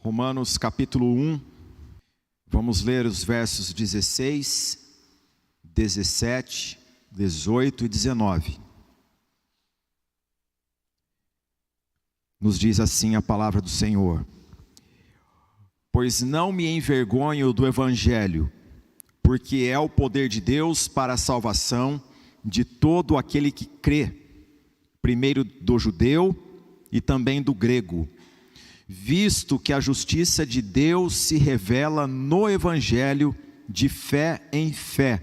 Romanos capítulo 1, vamos ler os versos 16, 17, 18 e 19. Nos diz assim a palavra do Senhor: Pois não me envergonho do Evangelho, porque é o poder de Deus para a salvação de todo aquele que crê, primeiro do judeu e também do grego, visto que a justiça de Deus se revela no Evangelho de fé em fé,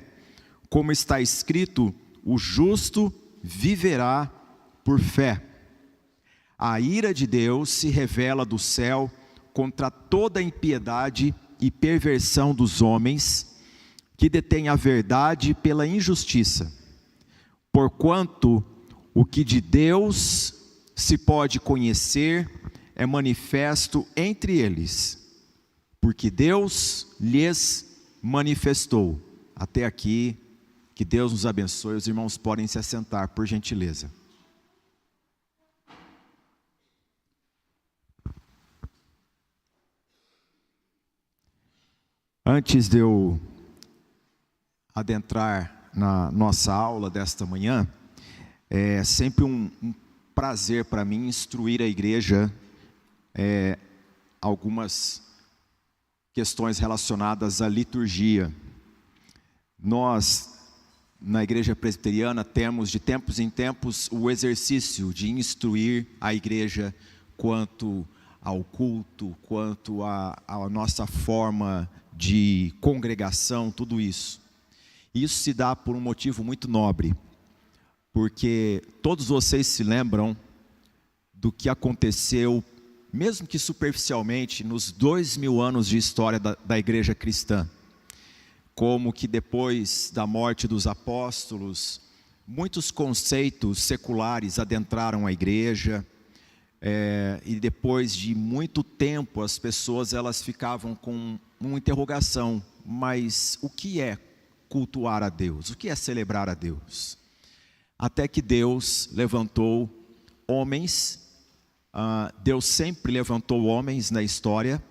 como está escrito: o justo viverá por fé. A ira de Deus se revela do céu contra toda impiedade e perversão dos homens, que detêm a verdade pela injustiça. Porquanto o que de Deus se pode conhecer é manifesto entre eles, porque Deus lhes manifestou. Até aqui, que Deus nos abençoe. Os irmãos podem se assentar, por gentileza. Antes de eu adentrar na nossa aula desta manhã, é sempre um prazer para mim instruir a igreja algumas questões relacionadas à liturgia. Nós, na igreja presbiteriana, temos de tempos em tempos o exercício de instruir a igreja quanto ao culto, quanto à nossa forma de congregação, tudo isso. Isso se dá por um motivo muito nobre, porque todos vocês se lembram do que aconteceu, mesmo que superficialmente, nos 2000 anos de história da igreja cristã. Como que depois da morte dos apóstolos, muitos conceitos seculares adentraram a igreja, e depois de muito tempo as pessoas elas ficavam com uma interrogação: mas o que é cultuar a Deus? O que é celebrar a Deus? Até que Deus levantou homens, Deus sempre levantou homens na história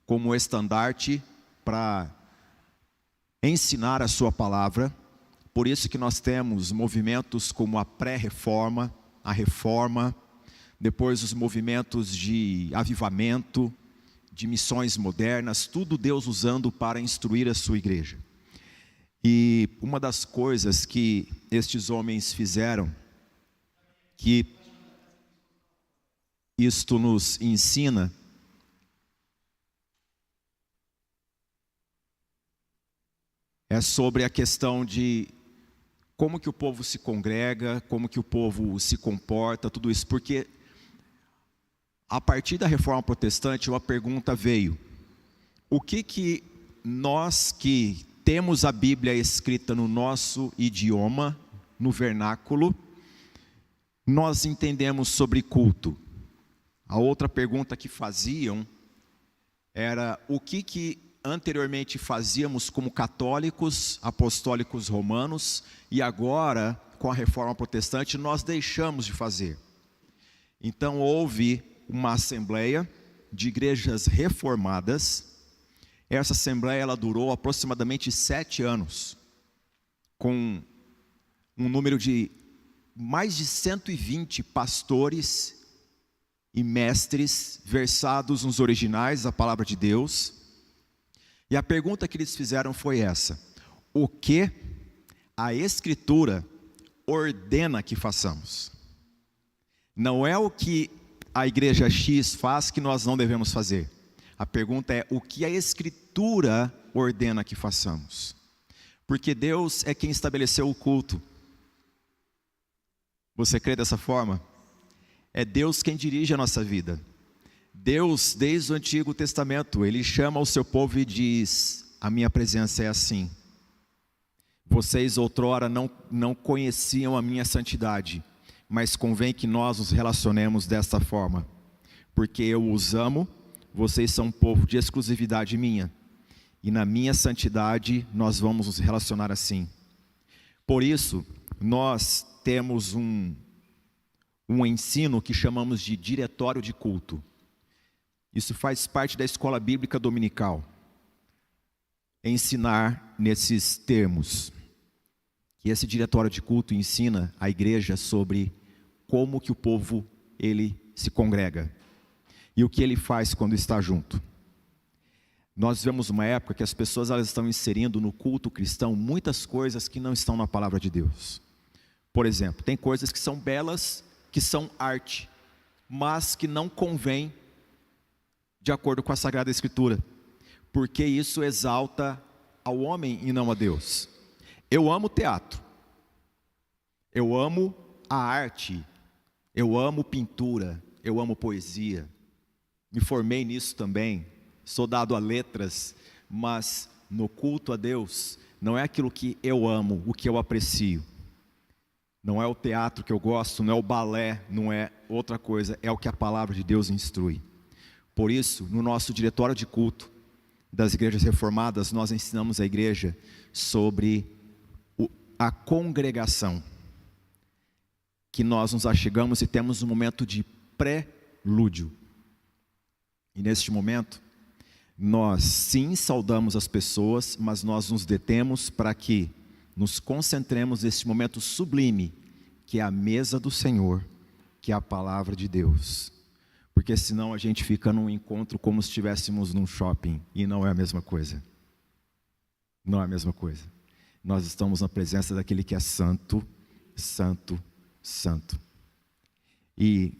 como estandarte para ensinar a sua palavra. Por isso que nós temos movimentos como a pré-reforma, a reforma, depois os movimentos de avivamento, de missões modernas, tudo Deus usando para instruir a sua igreja. E uma das coisas que estes homens fizeram, que isto nos ensina, é sobre a questão de como que o povo se congrega, como que o povo se comporta, tudo isso. Porque a partir da Reforma Protestante, uma pergunta veio: o que nós que temos a Bíblia escrita no nosso idioma, no vernáculo, nós entendemos sobre culto? A outra pergunta que faziam era: o que anteriormente fazíamos como católicos, apostólicos romanos, e agora, com a Reforma Protestante, nós deixamos de fazer? Então houve uma assembleia de igrejas reformadas. Essa assembleia ela durou aproximadamente 7 anos, com um número de mais de 120 pastores e mestres versados nos originais da palavra de Deus. E a pergunta que eles fizeram foi essa: o que a Escritura ordena que façamos? Não é o que a igreja X faz que nós não devemos fazer. A pergunta é: o que a Escritura ordena que façamos? Porque Deus é quem estabeleceu o culto. Você crê dessa forma? É Deus quem dirige a nossa vida. Deus, desde o Antigo Testamento, Ele chama o seu povo e diz: a minha presença é assim. Vocês outrora não conheciam a minha santidade, mas convém que nós nos relacionemos desta forma. Porque eu os amo, vocês são um povo de exclusividade minha, e na minha santidade nós vamos nos relacionar assim. Por isso, nós temos um ensino que chamamos de diretório de culto. Isso faz parte da escola bíblica dominical. Ensinar nesses termos. Que esse diretório de culto ensina a igreja sobre como que o povo ele se congrega. E o que ele faz quando está junto. Nós vivemos uma época que as pessoas elas estão inserindo no culto cristão muitas coisas que não estão na palavra de Deus. Por exemplo, tem coisas que são belas, que são arte, mas que não convém de acordo com a Sagrada Escritura, porque isso exalta ao homem e não a Deus. Eu amo teatro, eu amo a arte, eu amo pintura, eu amo poesia, me formei nisso também, sou dado a letras, mas no culto a Deus, não é aquilo que eu amo, o que eu aprecio, não é o teatro que eu gosto, não é o balé, não é outra coisa, é o que a palavra de Deus instrui. Por isso, no nosso diretório de culto das igrejas reformadas, nós ensinamos a igreja sobre a congregação, que nós nos achegamos e temos um momento de prelúdio. E neste momento, nós sim saudamos as pessoas, mas nós nos detemos para que nos concentremos neste momento sublime, que é a mesa do Senhor, que é a palavra de Deus. Porque senão a gente fica num encontro como se estivéssemos num shopping, e não é a mesma coisa. Não é a mesma coisa. Nós estamos na presença daquele que é santo, santo, santo. E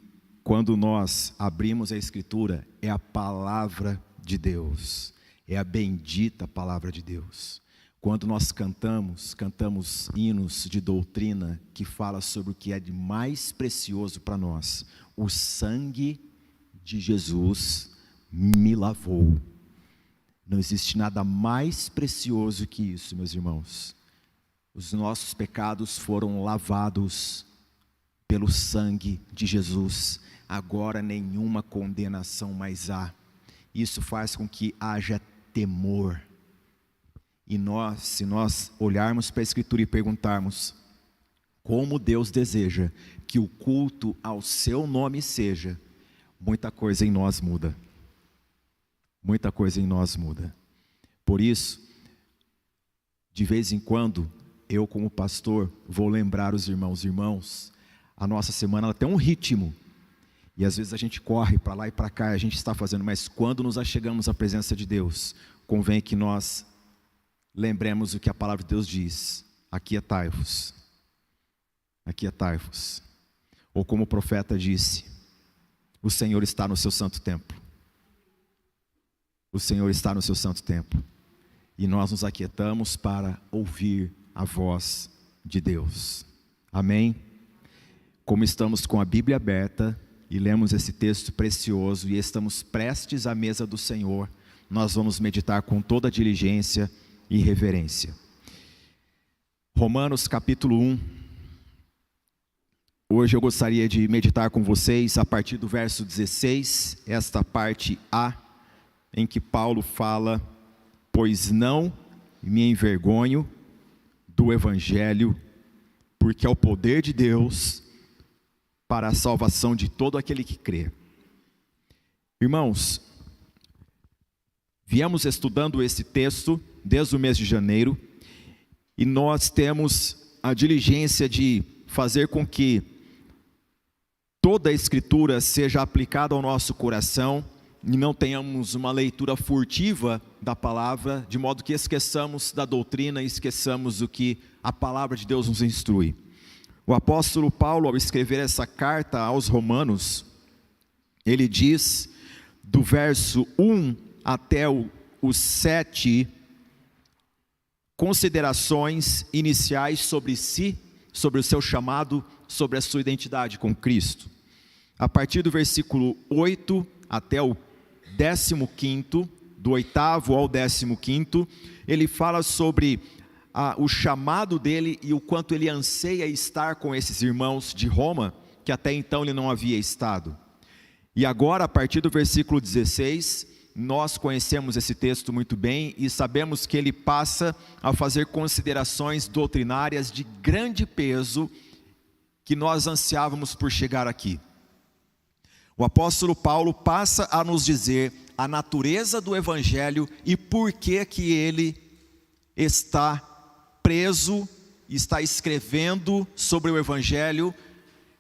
quando nós abrimos a Escritura, é a palavra de Deus, é a bendita palavra de Deus. Quando nós cantamos hinos de doutrina que fala sobre o que é de mais precioso para nós, o sangue de Jesus me lavou. Não existe nada mais precioso que isso, meus irmãos. Os nossos pecados foram lavados pelo sangue de Jesus. Agora nenhuma condenação mais há. Isso faz com que haja temor. E nós, se nós olharmos para a Escritura e perguntarmos como Deus deseja que o culto ao seu nome seja, muita coisa em nós muda. Muita coisa em nós muda. Por isso, de vez em quando, eu como pastor, vou lembrar os irmãos, a nossa semana ela tem um ritmo. E às vezes a gente corre para lá e para cá, a gente está fazendo, mas quando nos achegamos à presença de Deus, convém que nós lembremos o que a palavra de Deus diz: aquietai-vos, aquietai-vos. Ou como o profeta disse: o Senhor está no seu santo templo. O Senhor está no seu santo templo. E nós nos aquietamos para ouvir a voz de Deus. Amém? Como estamos com a Bíblia aberta e lemos esse texto precioso e estamos prestes à mesa do Senhor, nós vamos meditar com toda a diligência e reverência. Romanos capítulo 1. Hoje eu gostaria de meditar com vocês a partir do verso 16, esta parte A, em que Paulo fala: pois não me envergonho do Evangelho, porque é o poder de Deus para a salvação de todo aquele que crê. Irmãos, viemos estudando esse texto desde o mês de janeiro, e nós temos a diligência de fazer com que toda a Escritura seja aplicada ao nosso coração, e não tenhamos uma leitura furtiva da palavra, de modo que esqueçamos da doutrina e esqueçamos o que a palavra de Deus nos instrui. O apóstolo Paulo, ao escrever essa carta aos Romanos, ele diz, do verso 1 até o 7, considerações iniciais sobre si, sobre o seu chamado, sobre a sua identidade com Cristo. A partir do versículo 8 até o 15º, do 8º ao 15º, ele fala sobre o chamado dele e o quanto ele anseia estar com esses irmãos de Roma, que até então ele não havia estado. E agora, a partir do versículo 16, nós conhecemos esse texto muito bem e sabemos que ele passa a fazer considerações doutrinárias de grande peso que nós ansiávamos por chegar aqui. o apóstolo Paulo passa a nos dizer a natureza do evangelho e por que que ele está preso, está escrevendo sobre o evangelho,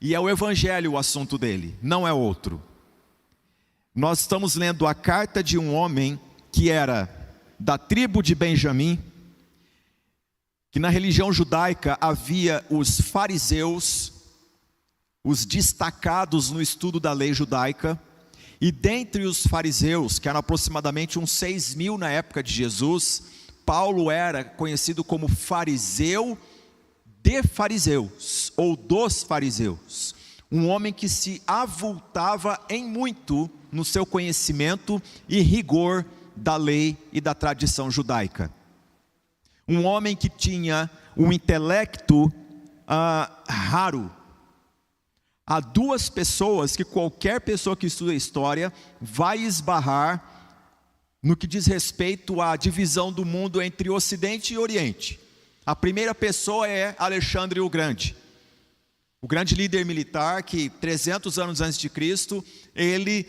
e é o evangelho o assunto dele, não é outro. Nós estamos lendo a carta de um homem que era da tribo de Benjamim, que na religião judaica havia os fariseus, os destacados no estudo da lei judaica, e dentre os fariseus, que eram aproximadamente uns 6.000 na época de Jesus, Paulo era conhecido como fariseu de fariseus, ou dos fariseus, um homem que se avultava em muito no seu conhecimento e rigor da lei e da tradição judaica. Um homem que tinha um intelecto raro. Há duas pessoas que qualquer pessoa que estuda história vai esbarrar no que diz respeito à divisão do mundo entre Ocidente e Oriente. A primeira pessoa é Alexandre o Grande líder militar que 300 anos antes de Cristo, ele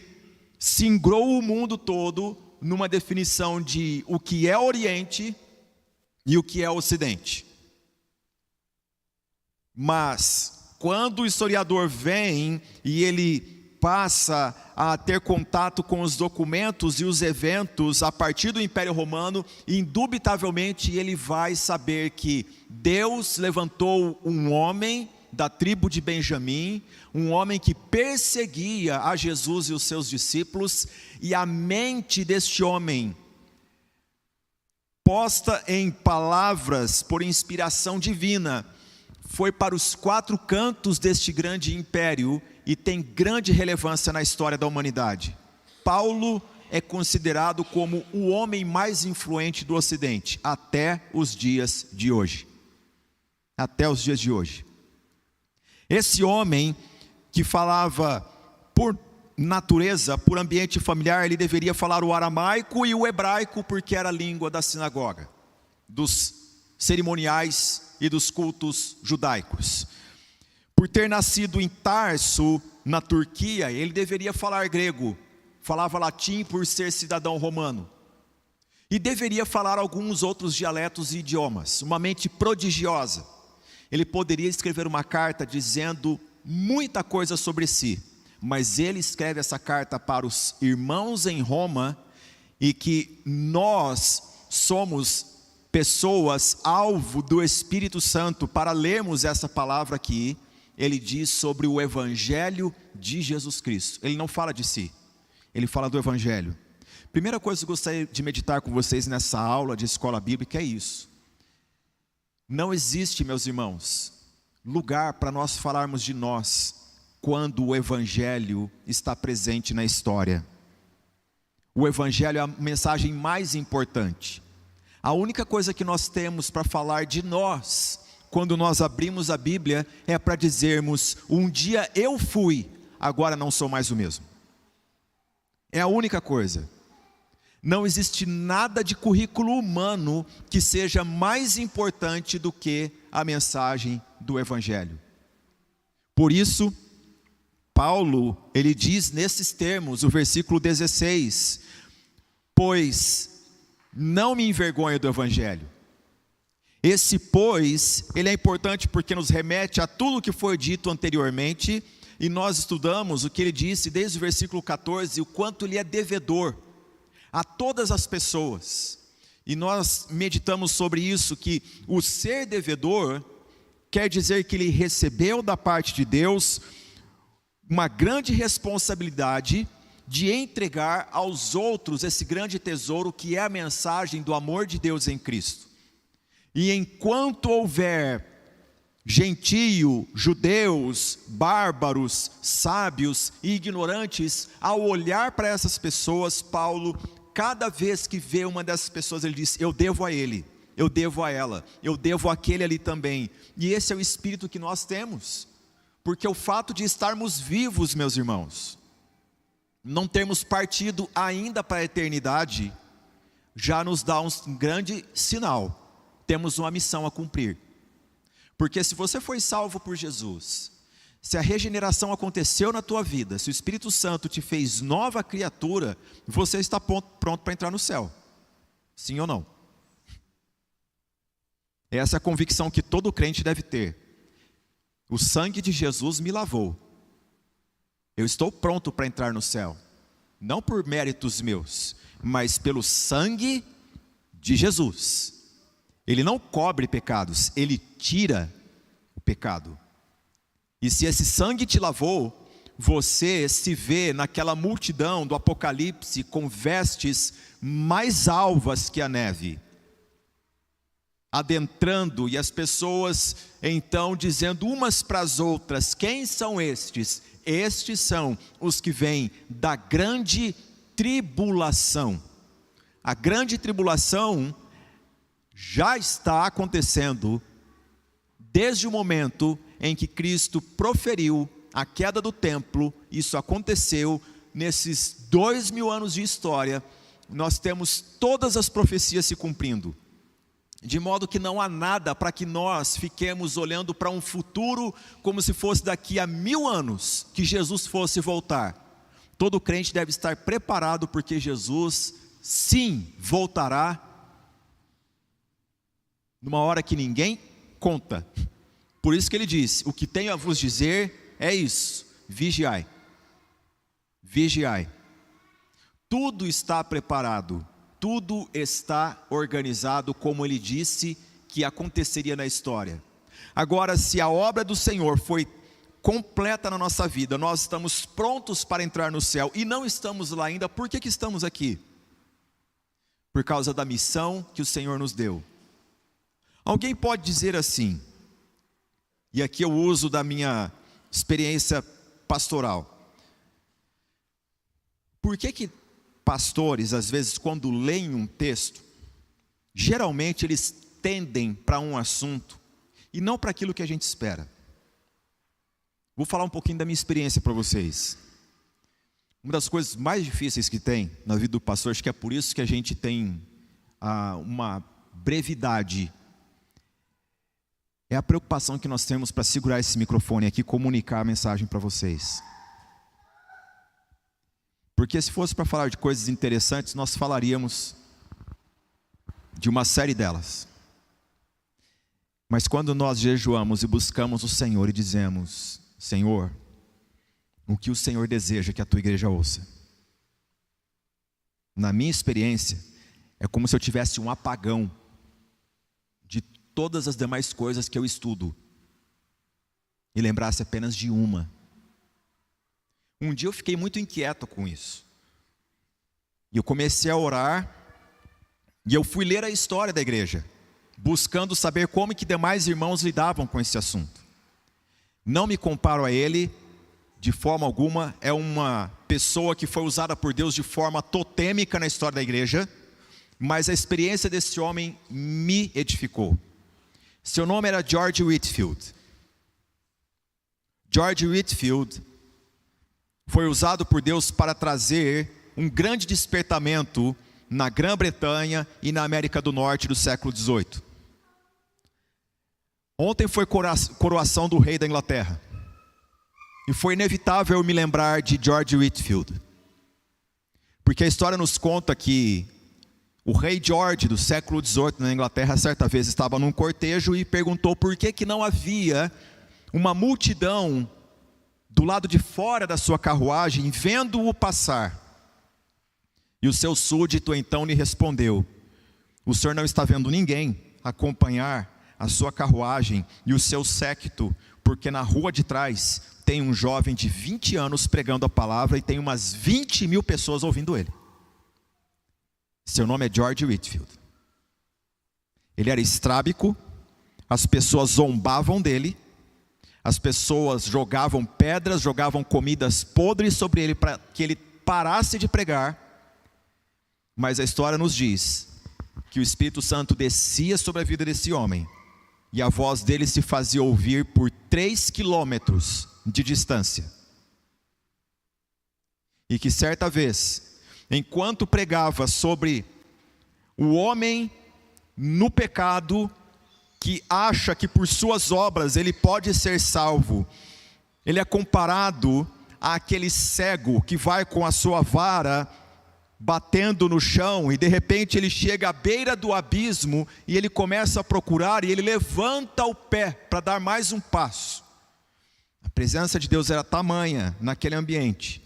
singrou o mundo todo numa definição de o que é Oriente e o que é Ocidente. Mas quando o historiador vem e ele passa a ter contato com os documentos e os eventos a partir do Império Romano, indubitavelmente ele vai saber que Deus levantou um homem da tribo de Benjamim, um homem que perseguia a Jesus e os seus discípulos, e a mente deste homem, posta em palavras por inspiração divina, foi para os quatro cantos deste grande império e tem grande relevância na história da humanidade. Paulo é considerado como o homem mais influente do Ocidente, até os dias de hoje. Até os dias de hoje. Esse homem que falava por natureza, por ambiente familiar, ele deveria falar o aramaico e o hebraico, porque era a língua da sinagoga, dos cerimoniais e dos cultos judaicos. Por ter nascido em Tarso, na Turquia, ele deveria falar grego, falava latim por ser cidadão romano, e deveria falar alguns outros dialetos e idiomas, uma mente prodigiosa. Ele poderia escrever uma carta dizendo muita coisa sobre si, mas ele escreve essa carta para os irmãos em Roma, e que nós somos pessoas alvo do Espírito Santo para lermos essa palavra aqui. Ele diz sobre o Evangelho de Jesus Cristo. Ele não fala de si, ele fala do Evangelho. Primeira coisa que eu gostaria de meditar com vocês nessa aula de escola bíblica é isso. Não existe, meus irmãos, lugar para nós falarmos de nós quando o Evangelho está presente na história. O Evangelho é a mensagem mais importante. A única coisa que nós temos para falar de nós, quando nós abrimos a Bíblia, é para dizermos: um dia eu fui, agora não sou mais o mesmo. É a única coisa. Não existe nada de currículo humano que seja mais importante do que a mensagem do Evangelho. Por isso, Paulo, ele diz nesses termos, o versículo 16: pois não me envergonho do Evangelho. Esse pois, ele é importante porque nos remete a tudo que foi dito anteriormente, e nós estudamos o que ele disse desde o versículo 14, o quanto ele é devedor a todas as pessoas. E nós meditamos sobre isso, que o ser devedor quer dizer que ele recebeu da parte de Deus uma grande responsabilidade de entregar aos outros esse grande tesouro que é a mensagem do amor de Deus em Cristo. E enquanto houver gentio, judeus, bárbaros, sábios e ignorantes, ao olhar para essas pessoas, Paulo, cada vez que vê uma dessas pessoas, ele diz: eu devo a ele, eu devo a ela, eu devo àquele ali também. E esse é o espírito que nós temos, porque o fato de estarmos vivos, meus irmãos, não termos partido ainda para a eternidade, já nos dá um grande sinal. Temos uma missão a cumprir. Porque se você foi salvo por Jesus, Se a regeneração aconteceu na tua vida, se o Espírito Santo te fez nova criatura, você está pronto para entrar no céu. Sim ou não? Essa é a convicção que todo crente deve ter. O sangue de Jesus me lavou. Eu estou pronto para entrar no céu. Não por méritos meus, mas pelo sangue de Jesus. Ele não cobre pecados, ele tira o pecado. E se esse sangue te lavou, você se vê naquela multidão do Apocalipse com vestes mais alvas que a neve, adentrando, e as pessoas então dizendo umas para as outras: quem são estes? Estes são os que vêm da grande tribulação. A grande tribulação já está acontecendo desde o momento em que Cristo proferiu a queda do templo. Isso aconteceu nesses 2000 anos de história. Nós temos todas as profecias se cumprindo, de modo que não há nada para que nós fiquemos olhando para um futuro como se fosse daqui a 1000 anos que Jesus fosse voltar. Todo crente deve estar preparado, porque Jesus sim voltará numa hora que ninguém conta. Por isso que ele diz: o que tenho a vos dizer é isso, vigiai, vigiai. Tudo está preparado, tudo está organizado como ele disse que aconteceria na história. Agora, se a obra do Senhor foi completa na nossa vida, nós estamos prontos para entrar no céu e não estamos lá ainda, por que estamos aqui? Por causa da missão que o Senhor nos deu. Alguém pode dizer assim, e aqui eu uso da minha experiência pastoral: por que pastores, às vezes, quando leem um texto, geralmente eles tendem para um assunto e não para aquilo que a gente espera? Vou falar um pouquinho da minha experiência para vocês. Uma das coisas mais difíceis que tem na vida do pastor, acho que é por isso que a gente tem uma brevidade, é a preocupação que nós temos para segurar esse microfone aqui e comunicar a mensagem para vocês. Porque se fosse para falar de coisas interessantes, nós falaríamos de uma série delas. Mas quando nós jejuamos e buscamos o Senhor e dizemos: Senhor, o que o Senhor deseja que a tua igreja ouça? Na minha experiência, é como se eu tivesse um apagão de todas as demais coisas que eu estudo e lembrasse apenas de uma. Um dia eu fiquei muito inquieto com isso, e eu comecei a orar, e eu fui ler a história da igreja, buscando saber como que demais irmãos lidavam com esse assunto. Não me comparo a ele de forma alguma, é uma pessoa que foi usada por Deus de forma totêmica na história da igreja, mas a experiência desse homem me edificou. Seu nome era George Whitefield. George Whitefield foi usado por Deus para trazer um grande despertamento na Grã-Bretanha e na América do Norte do século XVIII. Ontem foi coroação do rei da Inglaterra, e foi inevitável eu me lembrar de George Whitefield, porque a história nos conta que o rei George do século XVIII na Inglaterra, certa vez estava num cortejo e perguntou por que não havia uma multidão do lado de fora da sua carruagem, vendo-o passar. E o seu súdito então lhe respondeu: o senhor não está vendo ninguém acompanhar a sua carruagem e o seu séquito, porque na rua de trás tem um jovem de 20 anos pregando a palavra e tem umas 20.000 pessoas ouvindo ele. Seu nome é George Whitefield. Ele era estrábico, as pessoas zombavam dele, as pessoas jogavam pedras, jogavam comidas podres sobre ele para que ele parasse de pregar. Mas a história nos diz que o Espírito Santo descia sobre a vida desse homem, e a voz dele se fazia ouvir por 3 quilômetros de distância. E que certa vez, enquanto pregava sobre o homem no pecado, que acha que por suas obras ele pode ser salvo, Ele é comparado àquele cego que vai com a sua vara batendo no chão, e de repente ele chega à beira do abismo, e ele começa a procurar, e ele levanta o pé para dar mais um passo. A presença de Deus era tamanha naquele ambiente,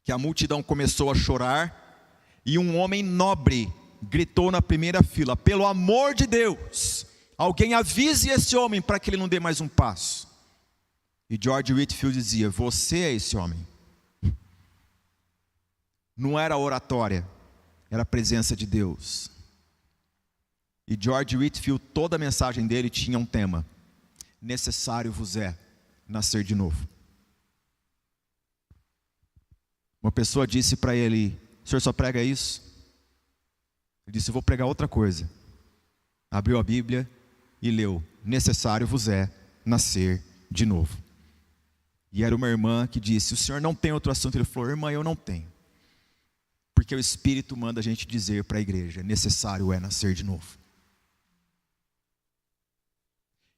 que a multidão começou a chorar, e um homem nobre gritou na primeira fila: pelo amor de Deus, alguém avise esse homem para que ele não dê mais um passo. E George Whitefield dizia: você é esse homem. Não era oratória, era a presença de Deus. E George Whitefield, toda a mensagem dele tinha um tema: necessário vos é nascer de novo. Uma pessoa disse para ele: o senhor só prega isso? Ele disse: eu vou pregar outra coisa. Abriu a Bíblia e leu: necessário vos é nascer de novo. E era uma irmã que disse: o senhor não tem outro assunto? Ele falou: irmã, eu não tenho. Porque o Espírito manda a gente dizer para a igreja: necessário é nascer de novo.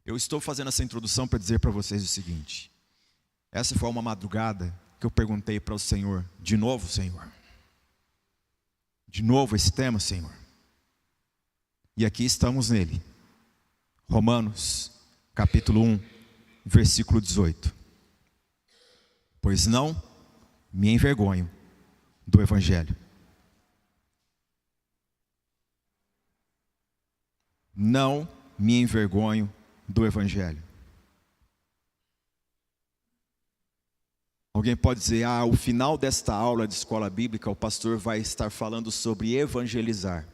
Eu estou fazendo essa introdução para dizer para vocês o seguinte: essa foi uma madrugada que eu perguntei para o Senhor: de novo, Senhor? De novo esse tema, Senhor? E aqui estamos nele. Romanos, capítulo 1, versículo 18. Pois não me envergonho do Evangelho. Não me envergonho do Evangelho. Alguém pode dizer: o final desta aula de escola bíblica, o pastor vai estar falando sobre evangelizar.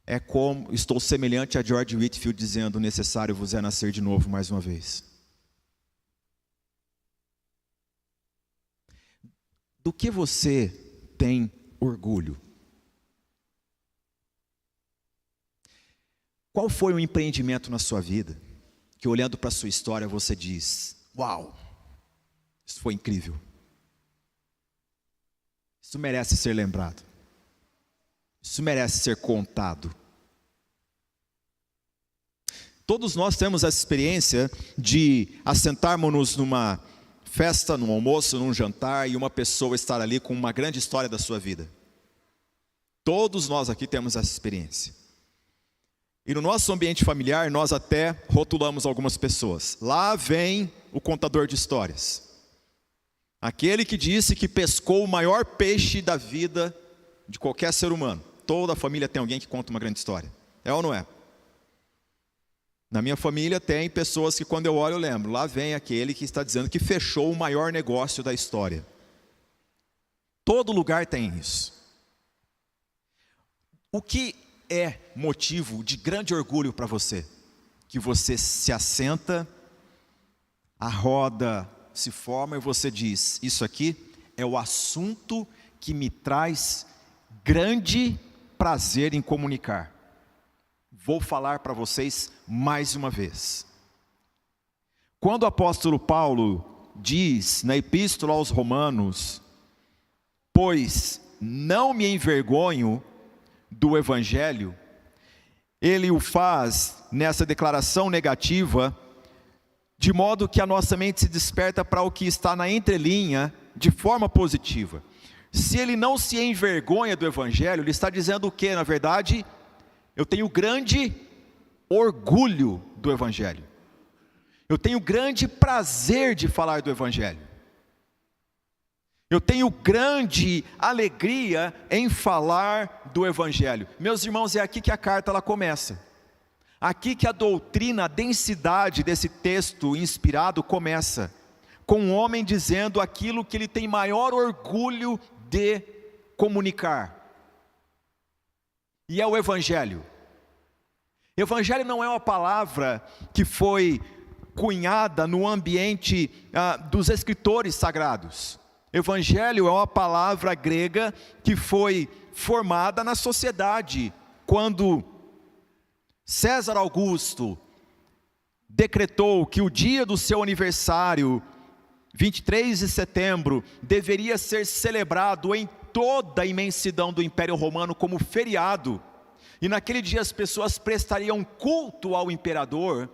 É como, estou semelhante a George Whitefield dizendo: necessário vos é nascer de novo mais uma vez. Do que você tem orgulho? Qual foi o empreendimento na sua vida que, olhando para a sua história, você diz: uau, isso foi incrível, isso merece ser lembrado, isso merece ser contado? Todos nós temos essa experiência de assentarmos-nos numa festa, num almoço, num jantar, e uma pessoa estar ali com uma grande história da sua vida. Todos nós aqui temos essa experiência. E no nosso ambiente familiar, nós até rotulamos algumas pessoas. Lá vem o contador de histórias. Aquele que disse que pescou o maior peixe da vida de qualquer ser humano. Toda a família tem alguém que conta uma grande história. É ou não é? Na minha família tem pessoas que, quando eu olho, eu lembro. Lá vem aquele que está dizendo que fechou o maior negócio da história. Todo lugar tem isso. O que é motivo de grande orgulho para você? Que você se assenta, a roda se forma e você diz: isso aqui é o assunto que me traz grande prazer em comunicar. Vou falar para vocês mais uma vez. Quando o apóstolo Paulo diz na epístola aos Romanos: pois não me envergonho do Evangelho, ele o faz nessa declaração negativa, de modo que a nossa mente se desperta para o que está na entrelinha de forma positiva. Se ele não se envergonha do Evangelho, ele está dizendo o quê? Na verdade, eu tenho grande orgulho do Evangelho. Eu tenho grande prazer de falar do Evangelho. Eu tenho grande alegria em falar do Evangelho. Meus irmãos, é aqui que a carta ela começa. Aqui que a doutrina, a densidade desse texto inspirado começa. Com um homem dizendo aquilo que ele tem maior orgulho de comunicar. E é o Evangelho. Evangelho não é uma palavra que foi cunhada no ambiente dos escritores sagrados. Evangelho é uma palavra grega que foi formada na sociedade, quando César Augusto decretou que o dia do seu aniversário, 23 de setembro, deveria ser celebrado em toda a imensidão do Império Romano como feriado, e naquele dia as pessoas prestariam culto ao imperador.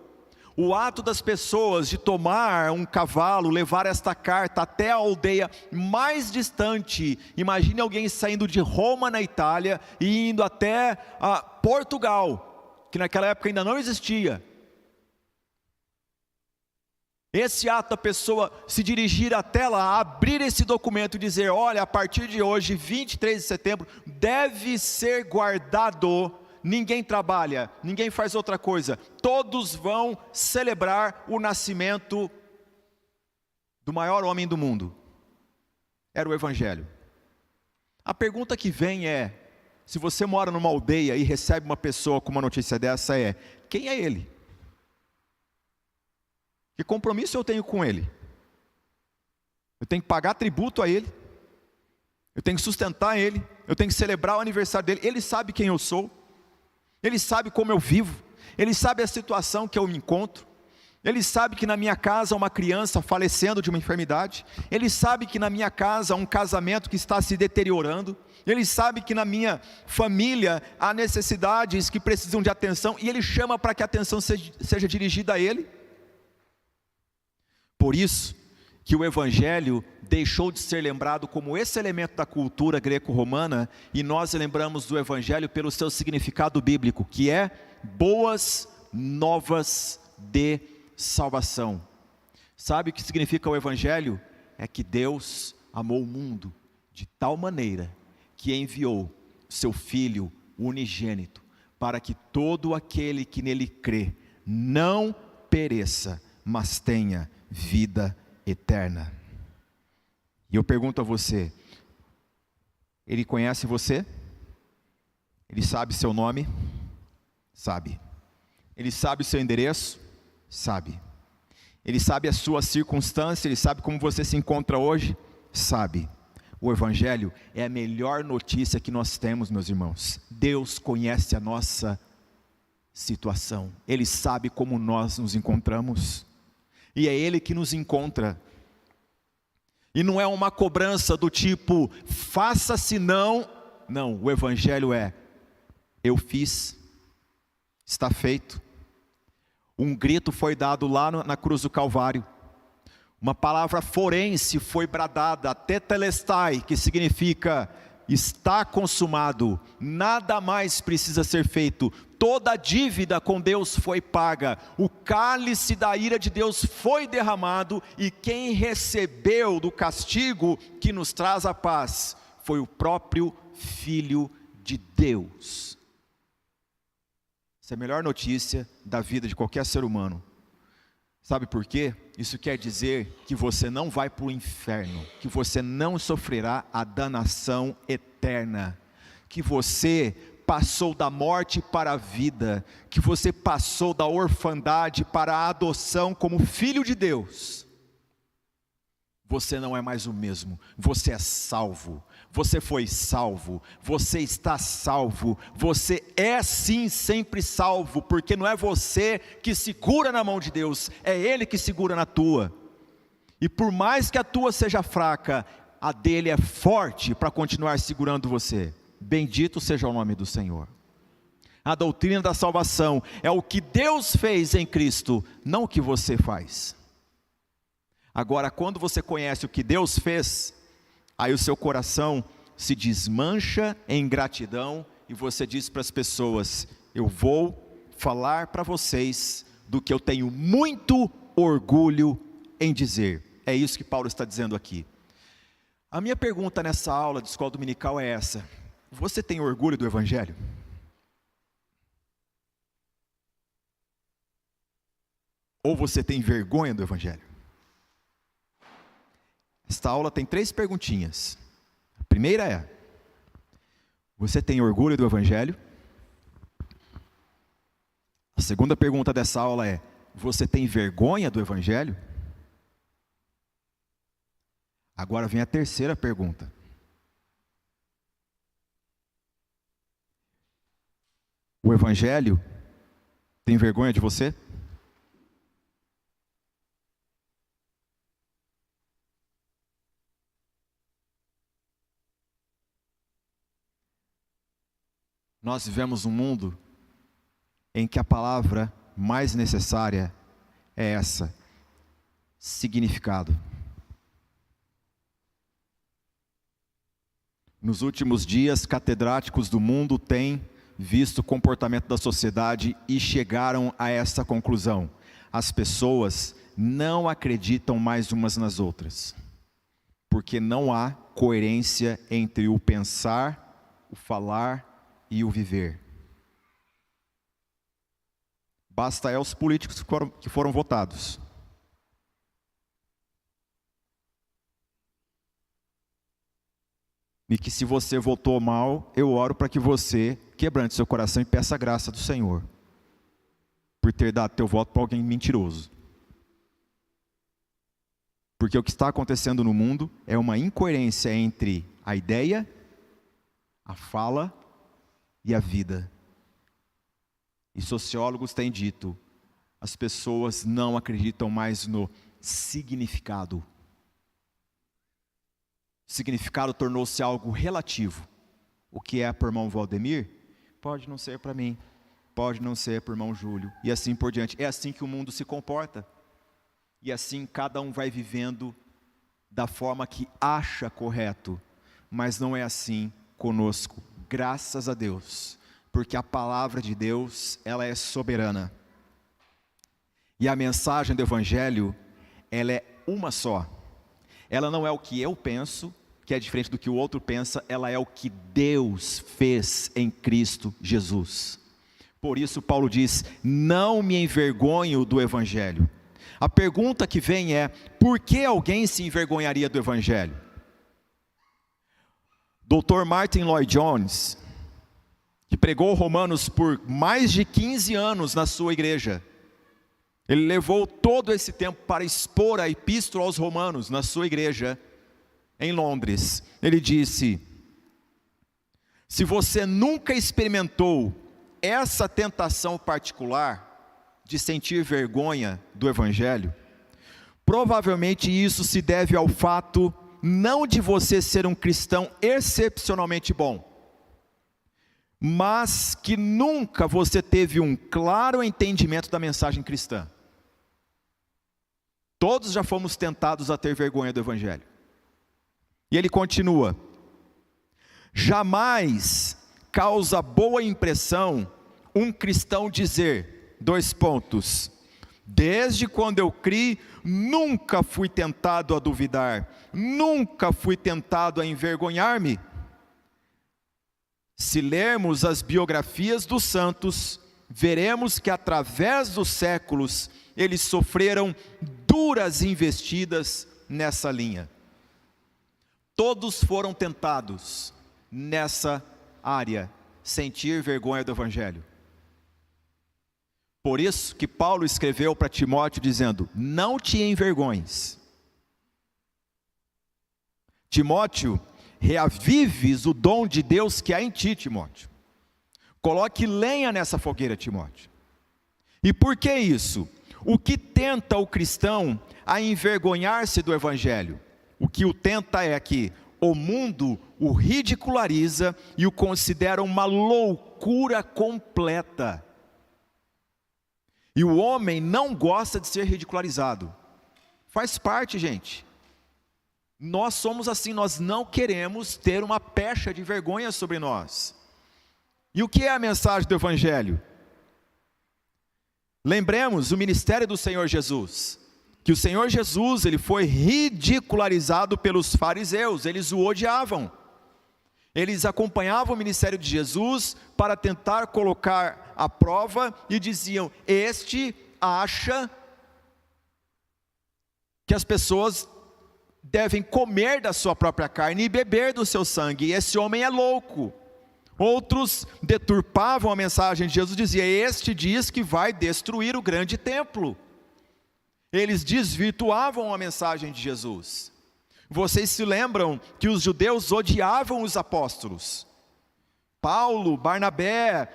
O ato das pessoas de tomar um cavalo, levar esta carta até a aldeia mais distante. Imagine alguém saindo de Roma, na Itália, e indo até Portugal, que naquela época ainda não existia. Esse ato da pessoa se dirigir até lá, abrir esse documento e dizer: olha, a partir de hoje, 23 de setembro, deve ser guardado. Ninguém trabalha, ninguém faz outra coisa, todos vão celebrar o nascimento do maior homem do mundo. Era o Evangelho. A pergunta que vem é: se você mora numa aldeia e recebe uma pessoa com uma notícia dessa, quem é ele? Que compromisso eu tenho com ele? Eu tenho que pagar tributo a ele, eu tenho que sustentar ele, eu tenho que celebrar o aniversário dele. Ele sabe quem eu sou, ele sabe como eu vivo, ele sabe a situação que eu me encontro, ele sabe que na minha casa há uma criança falecendo de uma enfermidade, ele sabe que na minha casa há um casamento que está se deteriorando, ele sabe que na minha família há necessidades que precisam de atenção, e ele chama para que a atenção seja dirigida a ele. Por isso que o Evangelho deixou de ser lembrado como esse elemento da cultura greco-romana, e nós lembramos do Evangelho pelo seu significado bíblico, que é boas novas de salvação. Sabe o que significa o Evangelho? É que Deus amou o mundo de tal maneira que enviou seu Filho unigênito, para que todo aquele que nele crê não pereça, mas tenha vida eterna. E eu pergunto a você: ele conhece você? Ele sabe seu nome? Sabe. Ele sabe o seu endereço? Sabe. Ele sabe a sua circunstância? Ele sabe como você se encontra hoje? Sabe. O Evangelho é a melhor notícia que nós temos, meus irmãos. Deus conhece a nossa situação, Ele sabe como nós nos encontramos, e é Ele que nos encontra. E não é uma cobrança do tipo, faça senão. Não, o Evangelho é: eu fiz, está feito. Um grito foi dado lá na cruz do Calvário, uma palavra forense foi bradada, tetelestai, que significa está consumado, nada mais precisa ser feito, toda a dívida com Deus foi paga, o cálice da ira de Deus foi derramado, e quem recebeu do castigo que nos traz a paz, foi o próprio Filho de Deus. Essa é a melhor notícia da vida de qualquer ser humano. Sabe por quê? Isso quer dizer que você não vai para o inferno, que você não sofrerá a danação eterna, que você passou da morte para a vida, que você passou da orfandade para a adoção como filho de Deus. Você não é mais o mesmo, você é salvo, você foi salvo, você está salvo, você é sim sempre salvo, porque não é você que segura na mão de Deus, é Ele que segura na tua, e por mais que a tua seja fraca, a dele é forte para continuar segurando você. Bendito seja o nome do Senhor. A doutrina da salvação é o que Deus fez em Cristo, não o que você faz. Agora, quando você conhece o que Deus fez, aí o seu coração se desmancha em gratidão, e você diz para as pessoas: eu vou falar para vocês do que eu tenho muito orgulho em dizer. É isso que Paulo está dizendo aqui. A minha pergunta nessa aula de escola dominical é essa: você tem orgulho do Evangelho? Ou você tem vergonha do Evangelho? Esta aula tem 3 perguntinhas. A primeira é: você tem orgulho do Evangelho? A segunda pergunta dessa aula é: você tem vergonha do Evangelho? Agora vem a terceira pergunta: o Evangelho tem vergonha de você? Nós vivemos um mundo em que a palavra mais necessária é essa: significado. Nos últimos dias, catedráticos do mundo têm visto o comportamento da sociedade e chegaram a essa conclusão: as pessoas não acreditam mais umas nas outras, porque não há coerência entre o pensar, o falar e o viver. Basta os políticos que foram votados. E que se você votou mal, eu oro para que você quebrante seu coração e peça a graça do Senhor, por ter dado teu voto para alguém mentiroso. Porque o que está acontecendo no mundo é uma incoerência entre a ideia, a fala e a vida. E sociólogos têm dito, as pessoas não acreditam mais no significado. O significado tornou-se algo relativo. O que é para o irmão Valdemir, pode não ser para mim, pode não ser para o irmão Júlio, e assim por diante. É assim que o mundo se comporta. E assim cada um vai vivendo da forma que acha correto. Mas não é assim conosco, graças a Deus. Porque a palavra de Deus, ela é soberana. E a mensagem do Evangelho, ela é uma só. Ela não é o que eu penso, que é diferente do que o outro pensa, ela é o que Deus fez em Cristo Jesus. Por isso Paulo diz, não me envergonho do Evangelho. A pergunta que vem é, por que alguém se envergonharia do Evangelho? Dr. Martin Lloyd-Jones, que pregou Romanos por mais de 15 anos na sua igreja, ele levou todo esse tempo para expor a epístola aos Romanos na sua igreja, em Londres. Ele disse, se você nunca experimentou essa tentação particular de sentir vergonha do Evangelho, provavelmente isso se deve ao fato não de você ser um cristão excepcionalmente bom, mas que nunca você teve um claro entendimento da mensagem cristã. Todos já fomos tentados a ter vergonha do Evangelho. E ele continua, jamais causa boa impressão um cristão dizer, desde quando eu criei, nunca fui tentado a duvidar, nunca fui tentado a envergonhar-me. Se lermos as biografias dos santos, veremos que através dos séculos, eles sofreram duras investidas nessa linha. Todos foram tentados nessa área, sentir vergonha do Evangelho. Por isso que Paulo escreveu para Timóteo dizendo, não te envergonhes. Timóteo, reavives o dom de Deus que há em ti, Timóteo. Coloque lenha nessa fogueira, Timóteo. E por que isso? O que tenta o cristão a envergonhar-se do Evangelho? O que o tenta é que o mundo o ridiculariza e o considera uma loucura completa. E o homem não gosta de ser ridicularizado. Faz parte, gente. Nós somos assim, nós não queremos ter uma pecha de vergonha sobre nós. E o que é a mensagem do Evangelho? Lembremos o ministério do Senhor Jesus. Que o Senhor Jesus, ele foi ridicularizado pelos fariseus, eles o odiavam. Eles acompanhavam o ministério de Jesus para tentar colocar à prova e diziam, este acha que as pessoas devem comer da sua própria carne e beber do seu sangue, e esse homem é louco. Outros deturpavam a mensagem de Jesus, dizia, este diz que vai destruir o grande templo. Eles desvirtuavam a mensagem de Jesus. Vocês se lembram que os judeus odiavam os apóstolos. Paulo, Barnabé,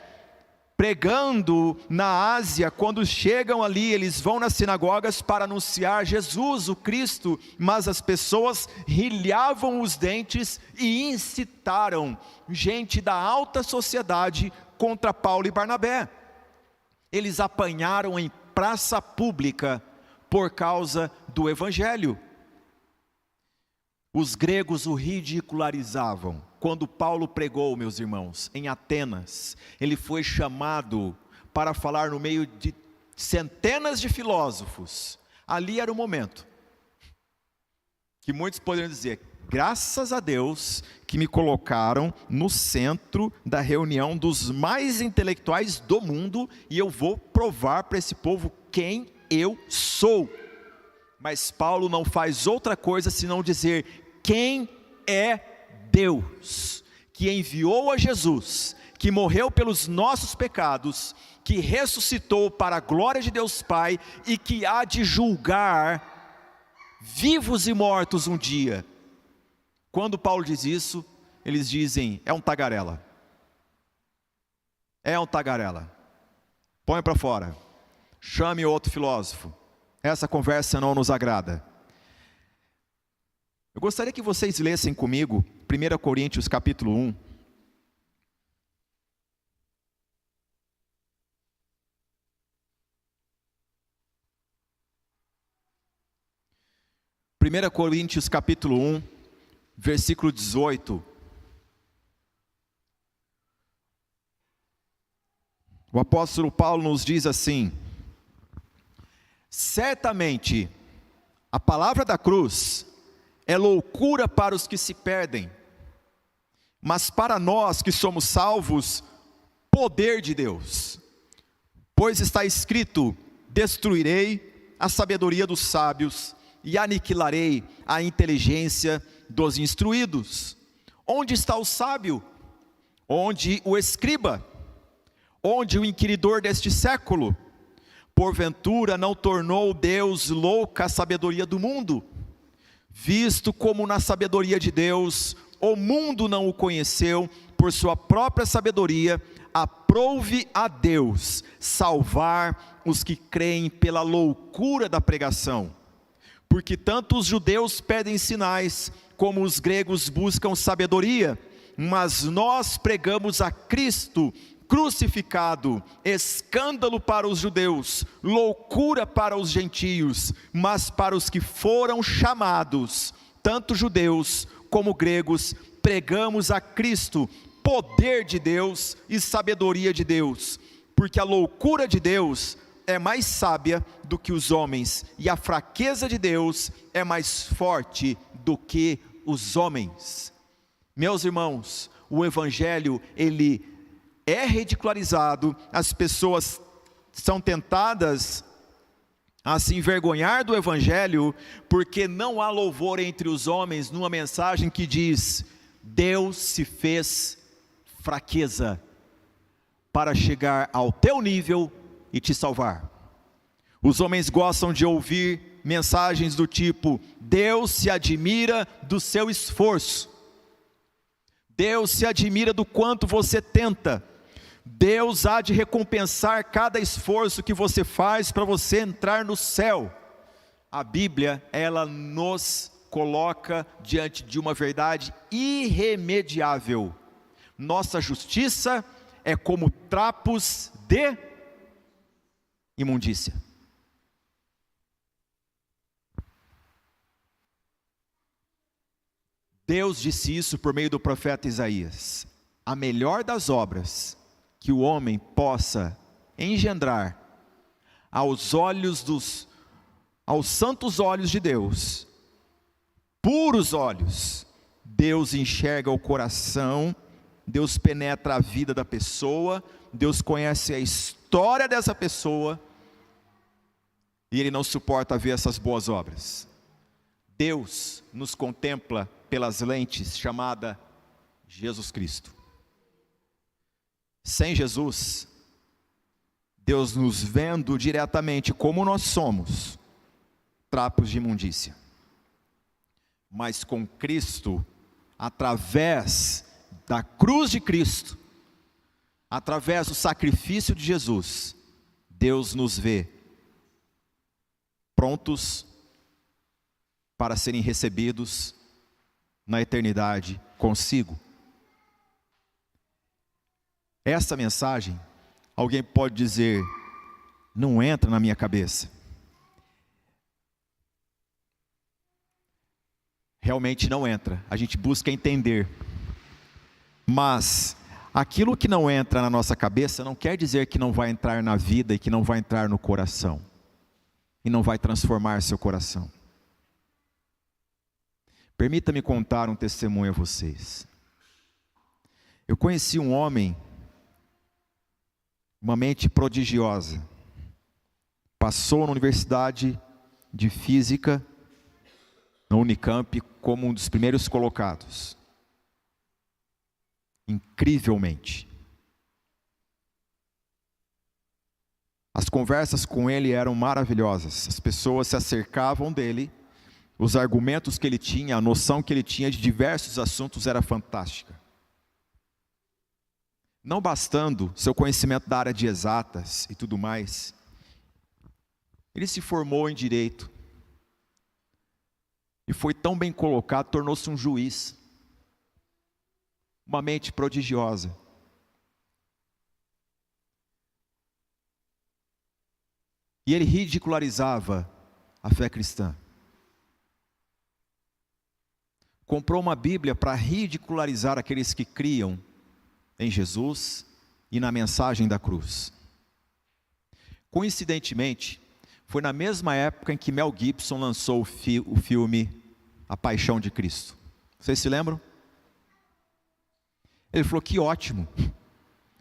pregando na Ásia, quando chegam ali, eles vão nas sinagogas para anunciar Jesus, o Cristo, mas as pessoas rilhavam os dentes e incitaram gente da alta sociedade contra Paulo e Barnabé. Eles apanharam em praça pública por causa do Evangelho. Os gregos o ridicularizavam. Quando Paulo pregou, meus irmãos, em Atenas, ele foi chamado para falar no meio de centenas de filósofos. Ali era o momento que muitos poderiam dizer: graças a Deus que me colocaram no centro da reunião dos mais intelectuais do mundo, e eu vou provar para esse povo quem eu sou. Mas Paulo não faz outra coisa senão dizer quem é Deus, que enviou a Jesus, que morreu pelos nossos pecados, que ressuscitou para a glória de Deus Pai e que há de julgar vivos e mortos um dia. Quando Paulo diz isso, eles dizem: é um tagarela. É um tagarela. Põe para fora. Chame outro filósofo. Essa conversa não nos agrada. Eu gostaria que vocês lessem comigo 1 Coríntios capítulo 1. Primeira Coríntios capítulo 1, versículo 18. O apóstolo Paulo nos diz assim: certamente a palavra da cruz é loucura para os que se perdem, mas para nós que somos salvos, poder de Deus. Pois está escrito: destruirei a sabedoria dos sábios e aniquilarei a inteligência dos instruídos. Onde está o sábio? Onde o escriba? Onde o inquiridor deste século? Porventura não tornou Deus louca a sabedoria do mundo? Visto como na sabedoria de Deus o mundo não o conheceu, por sua própria sabedoria aprouve a Deus salvar os que creem pela loucura da pregação. Porque tanto os judeus pedem sinais, como os gregos buscam sabedoria, mas nós pregamos a Cristo crucificado, escândalo para os judeus, loucura para os gentios, mas para os que foram chamados, tanto judeus como gregos, pregamos a Cristo, poder de Deus e sabedoria de Deus, porque a loucura de Deus é mais sábia do que os homens, e a fraqueza de Deus é mais forte do que os homens. Meus irmãos, o Evangelho, ele é ridicularizado, as pessoas são tentadas a se envergonhar do Evangelho, porque não há louvor entre os homens numa mensagem que diz: Deus se fez fraqueza para chegar ao teu nível e te salvar. Os homens gostam de ouvir mensagens do tipo: Deus se admira do seu esforço, Deus se admira do quanto você tenta, Deus há de recompensar cada esforço que você faz para você entrar no céu. A Bíblia, ela nos coloca diante de uma verdade irremediável: nossa justiça é como trapos de imundícia. Deus disse isso por meio do profeta Isaías: a melhor das obras que o homem possa engendrar aos santos olhos de Deus, puros olhos, Deus enxerga o coração, Deus penetra a vida da pessoa, Deus conhece a história dessa pessoa, e Ele não suporta ver essas boas obras. Deus nos contempla pelas lentes chamada Jesus Cristo. Sem Jesus, Deus nos vendo diretamente como nós somos, trapos de imundícia. Mas com Cristo, através da cruz de Cristo, através do sacrifício de Jesus, Deus nos vê prontos para serem recebidos na eternidade consigo. Essa mensagem, alguém pode dizer: não entra na minha cabeça. Realmente não entra. A gente busca entender. Mas aquilo que não entra na nossa cabeça não quer dizer que não vai entrar na vida e que não vai entrar no coração. E não vai transformar seu coração. Permita-me contar um testemunho a vocês. Eu conheci um homem, uma mente prodigiosa. Passou na Universidade de Física, na Unicamp, como um dos primeiros colocados. Incrivelmente. As conversas com ele eram maravilhosas. As pessoas se acercavam dele. Os argumentos que ele tinha, a noção que ele tinha de diversos assuntos era fantástica. Não bastando seu conhecimento da área de exatas e tudo mais, ele se formou em direito. E foi tão bem colocado, tornou-se um juiz. Uma mente prodigiosa. E ele ridicularizava a fé cristã. Comprou uma Bíblia para ridicularizar aqueles que criam em Jesus e na mensagem da cruz. Coincidentemente, foi na mesma época em que Mel Gibson lançou o filme A Paixão de Cristo. Vocês se lembram? Ele falou, que ótimo.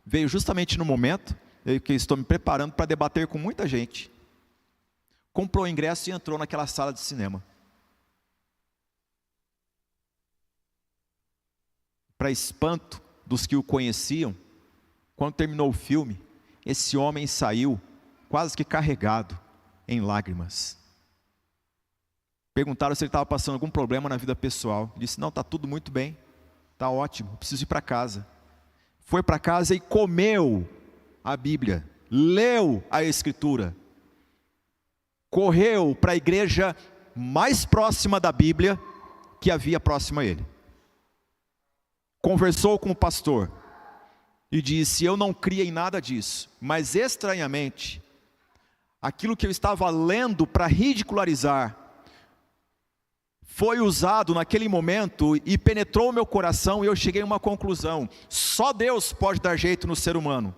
Veio justamente no momento em que estou me preparando para debater com muita gente. Comprou o ingresso e entrou naquela sala de cinema. Para espanto dos que o conheciam, quando terminou o filme, esse homem saiu quase que carregado em lágrimas. Perguntaram se ele estava passando algum problema na vida pessoal. Ele disse, não, está tudo muito bem, está ótimo, preciso ir para casa. Foi para casa e comeu a Bíblia, leu a Escritura, correu para a igreja mais próxima da Bíblia que havia próxima a ele. Conversou com o pastor e disse, eu não cria em nada disso, mas estranhamente, aquilo que eu estava lendo para ridicularizar, foi usado naquele momento e penetrou o meu coração e eu cheguei a uma conclusão, só Deus pode dar jeito no ser humano.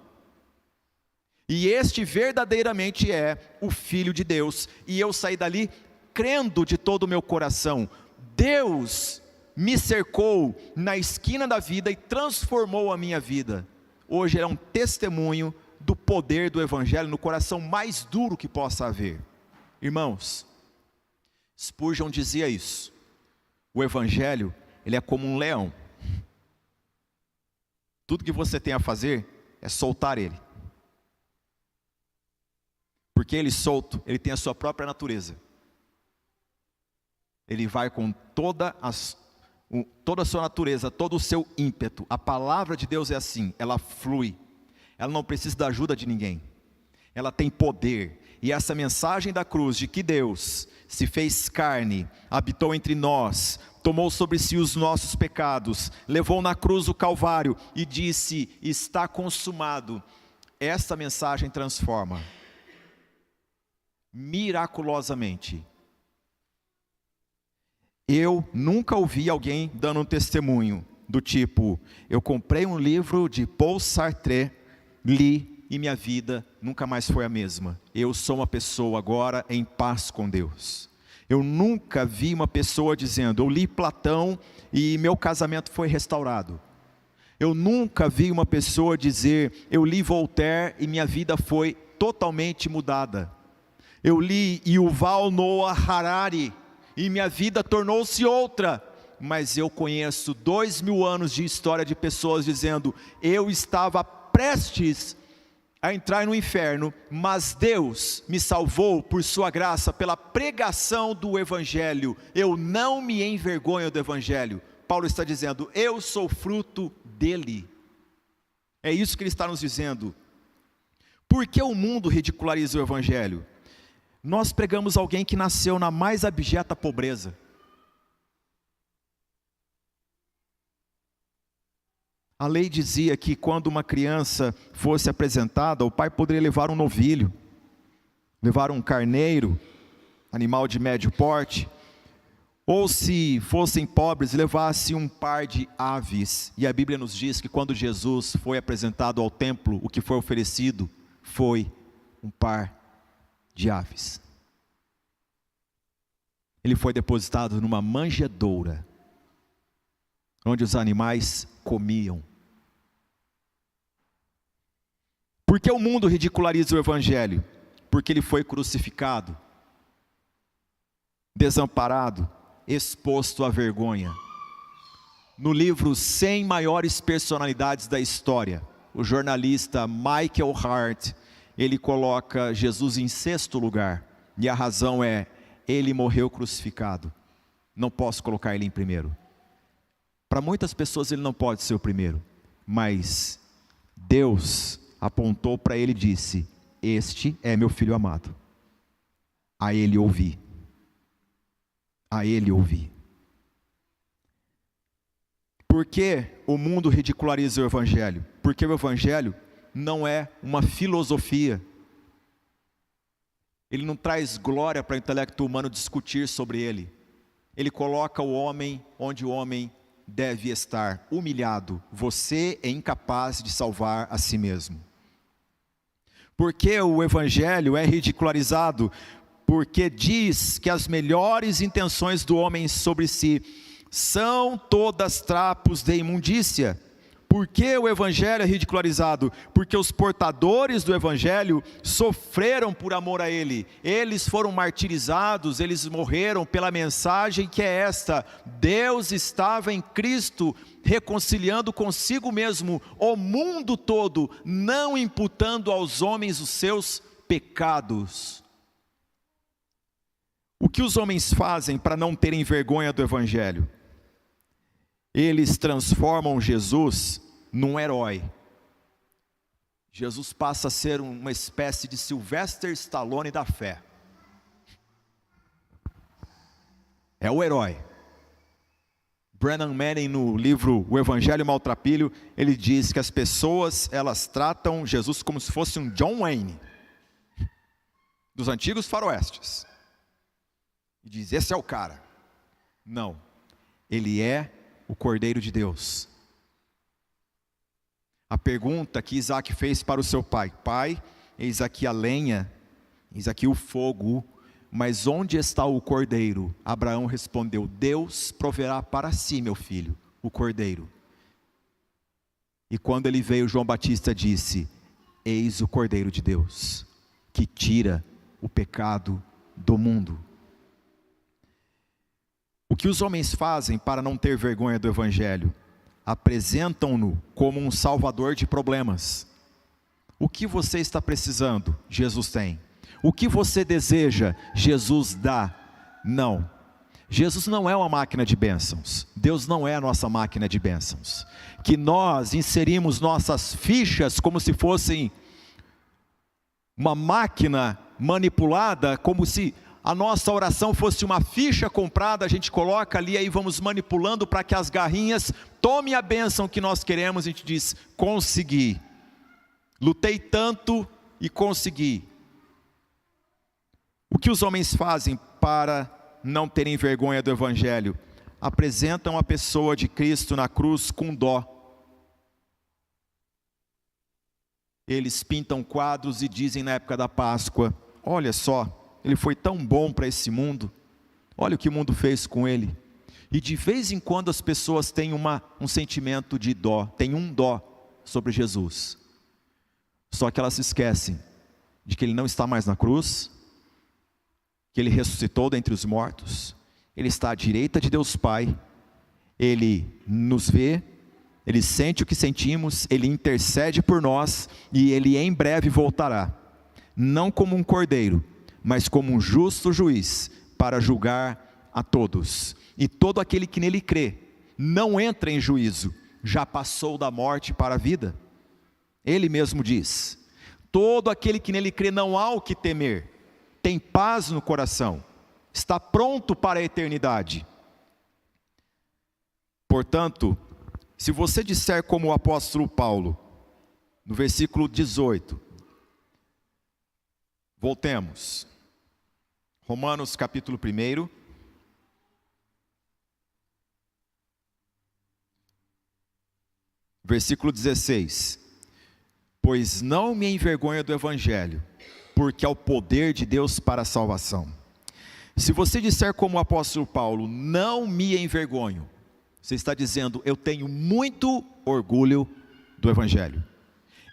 E este verdadeiramente é o Filho de Deus, e eu saí dali crendo de todo o meu coração, Deus me cercou na esquina da vida e transformou a minha vida. Hoje é um testemunho do poder do Evangelho no coração mais duro que possa haver. Irmãos, Spurgeon dizia isso. O Evangelho, ele é como um leão. Tudo que você tem a fazer é soltar ele. Porque ele solto, ele tem a sua própria natureza. Ele vai com toda a sua natureza, todo o seu ímpeto. A palavra de Deus é assim, ela flui. Ela não precisa da ajuda de ninguém. Ela tem poder. E essa mensagem da cruz de que Deus se fez carne, habitou entre nós, tomou sobre si os nossos pecados, levou na cruz o Calvário e disse, está consumado. Essa mensagem transforma miraculosamente. Eu nunca ouvi alguém dando um testemunho do tipo, eu comprei um livro de Paul Sartre, li e minha vida nunca mais foi a mesma. Eu sou uma pessoa agora em paz com Deus. Eu nunca vi uma pessoa dizendo, eu li Platão e meu casamento foi restaurado. Eu nunca vi uma pessoa dizer, eu li Voltaire e minha vida foi totalmente mudada. Eu li Yuval Noah Harari e minha vida tornou-se outra. Mas eu conheço 2000 anos de história de pessoas dizendo, eu estava prestes a entrar no inferno, mas Deus me salvou por sua graça, pela pregação do Evangelho. Eu não me envergonho do Evangelho. Paulo está dizendo, eu sou fruto dele. É isso que ele está nos dizendo. Por que o mundo ridiculariza o Evangelho? Nós pregamos alguém que nasceu na mais abjeta pobreza. A lei dizia que quando uma criança fosse apresentada, o pai poderia levar um novilho. levar um carneiro, animal de médio porte, ou se fossem pobres, levasse um par de aves. E a Bíblia nos diz que quando Jesus foi apresentado ao templo, o que foi oferecido foi um par de aves. Ele foi depositado numa manjedoura, onde os animais comiam. Por que o mundo ridiculariza o Evangelho? Porque ele foi crucificado, desamparado, exposto à vergonha. No livro 100 Maiores Personalidades da História, o jornalista Michael Hart, ele coloca Jesus em 6º lugar, e a razão é, ele morreu crucificado, não posso colocar ele em primeiro. Para muitas pessoas ele não pode ser o primeiro, mas Deus apontou para ele e disse: este é meu filho amado, a ele ouvi. A ele ouvi. Por que o mundo ridiculariza o Evangelho? Porque o Evangelho não é uma filosofia. Ele não traz glória para o intelecto humano discutir sobre ele. Ele coloca o homem onde o homem deve estar, humilhado. Você é incapaz de salvar a si mesmo. Por que o Evangelho é ridicularizado? Porque diz que as melhores intenções do homem sobre si são todas trapos de imundícia. Por que o Evangelho é ridicularizado? Porque os portadores do Evangelho sofreram por amor a Ele. Eles foram martirizados, eles morreram pela mensagem que é esta: Deus estava em Cristo, reconciliando consigo mesmo o mundo todo, não imputando aos homens os seus pecados. O que os homens fazem para não terem vergonha do Evangelho? Eles transformam Jesus num herói. Jesus passa a ser uma espécie de Sylvester Stallone da fé. É o herói. Brennan Manning, no livro O Evangelho Maltrapilho, ele diz que as pessoas, elas tratam Jesus como se fosse um John Wayne dos antigos faroestes. E diz: esse é o cara. Não, ele é o Cordeiro de Deus. A pergunta que Isaac fez para o seu pai: pai, eis aqui a lenha, eis aqui o fogo, mas onde está o cordeiro? Abraão respondeu: Deus proverá para si, meu filho, o cordeiro. E quando ele veio, João Batista disse: eis o Cordeiro de Deus, que tira o pecado do mundo. O que os homens fazem para não ter vergonha do Evangelho? Apresentam-no como um salvador de problemas. O que você está precisando? Jesus tem. O que você deseja? Jesus dá. Não. Jesus não é uma máquina de bênçãos. Deus não é a nossa máquina de bênçãos. Que nós inserimos nossas fichas como se fossem uma máquina manipulada, como se a nossa oração fosse uma ficha comprada, a gente coloca ali, aí vamos manipulando para que as garrinhas tomem a bênção que nós queremos. A gente diz: consegui, lutei tanto e consegui. O que os homens fazem para não terem vergonha do Evangelho? Apresentam a pessoa de Cristo na cruz com dó. Eles pintam quadros e dizem na época da Páscoa: olha só, ele foi tão bom para esse mundo, olha o que o mundo fez com ele. E de vez em quando as pessoas têm um sentimento de dó, têm um dó sobre Jesus. Só que elas se esquecem de que ele não está mais na cruz, que ele ressuscitou dentre os mortos, ele está à direita de Deus Pai, ele nos vê, ele sente o que sentimos, ele intercede por nós, e ele em breve voltará, não como um cordeiro, mas como um justo juiz, para julgar a todos. E todo aquele que nele crê, não entra em juízo, já passou da morte para a vida. Ele mesmo diz: todo aquele que nele crê não há o que temer, tem paz no coração, está pronto para a eternidade. Portanto, se você disser como o apóstolo Paulo, no versículo 18, Voltemos. Romanos capítulo 1. Versículo 16. Pois não me envergonho do Evangelho, porque é o poder de Deus para a salvação. Se você disser como o apóstolo Paulo, não me envergonho, você está dizendo, eu tenho muito orgulho do Evangelho.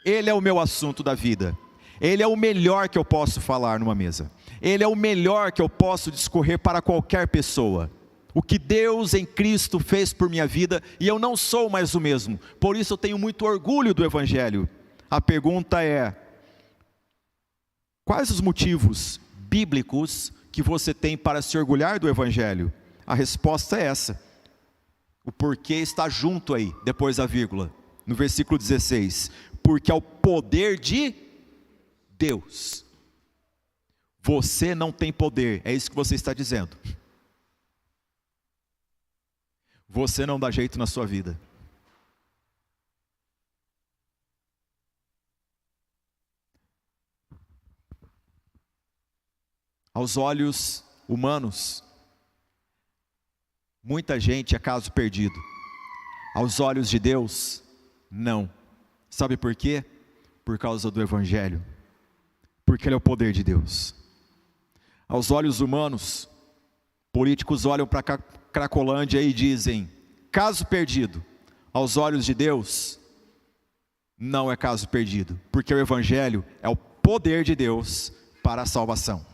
Ele é o meu assunto da vida. Ele é o melhor que eu posso falar numa mesa. Ele é o melhor que eu posso discorrer para qualquer pessoa. O que Deus em Cristo fez por minha vida, e eu não sou mais o mesmo. Por isso eu tenho muito orgulho do Evangelho. A pergunta é, quais os motivos bíblicos que você tem para se orgulhar do Evangelho? A resposta é essa. O porquê está junto aí, depois da vírgula. No versículo 16. Porque é o poder de Deus. Você não tem poder, é isso que você está dizendo. Você não dá jeito na sua vida. Aos olhos humanos, muita gente é caso perdido. Aos olhos de Deus, não. Sabe por quê? Por causa do Evangelho. Porque ele é o poder de Deus. Aos olhos humanos, políticos olham para Cracolândia e dizem, caso perdido. Aos olhos de Deus, não é caso perdido. Porque o Evangelho é o poder de Deus para a salvação.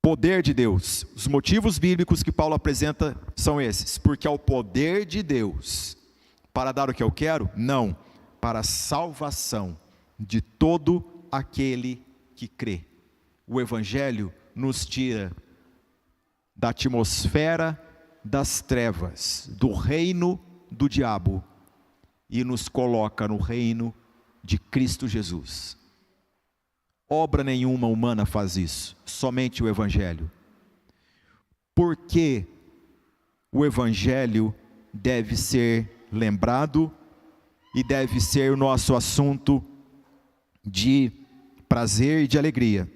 Poder de Deus. Os motivos bíblicos que Paulo apresenta são esses. Porque é o poder de Deus. Para dar o que eu quero? Não. Para a salvação de todo aquele que crê. O Evangelho nos tira da atmosfera das trevas, do reino do diabo, e nos coloca no reino de Cristo Jesus. Obra nenhuma humana faz isso, somente o Evangelho. Porque o Evangelho deve ser lembrado e deve ser o nosso assunto de prazer e de alegria.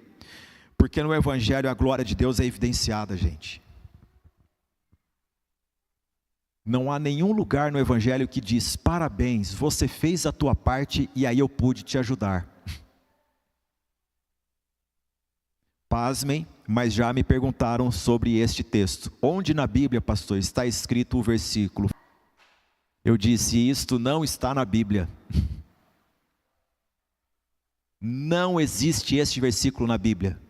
Porque no Evangelho a glória de Deus é evidenciada, gente. Não há nenhum lugar no Evangelho que diz, parabéns, você fez a tua parte e aí eu pude te ajudar. Pasmem, mas já me perguntaram sobre este texto. Onde na Bíblia, pastor, está escrito o versículo? Eu disse, isto não está na Bíblia. Não existe este versículo na Bíblia.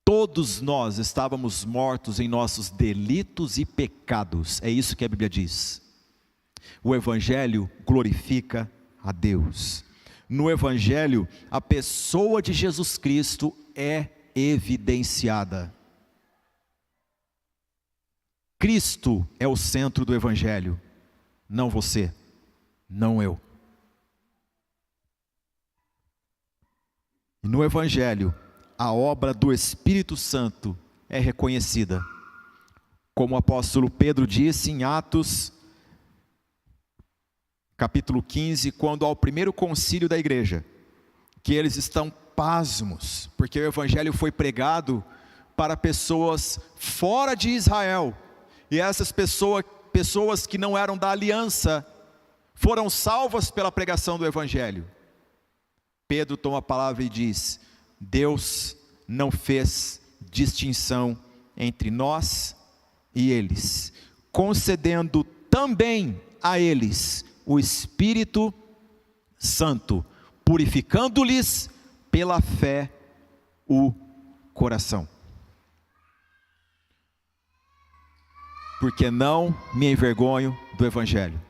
Todos nós estávamos mortos em nossos delitos e pecados. É isso que a Bíblia diz. O Evangelho glorifica a Deus. No Evangelho, a pessoa de Jesus Cristo é evidenciada. Cristo é o centro do Evangelho, não você, não eu. E no Evangelho, a obra do Espírito Santo é reconhecida. Como o apóstolo Pedro disse em Atos, capítulo 15, quando ao primeiro concílio da igreja, que eles estão pasmos, porque o Evangelho foi pregado para pessoas fora de Israel, e essas pessoas que não eram da aliança, foram salvas pela pregação do Evangelho. Pedro toma a palavra e diz, Deus não fez distinção entre nós e eles, concedendo também a eles o Espírito Santo, purificando-lhes pela fé o coração. Porque não me envergonho do Evangelho.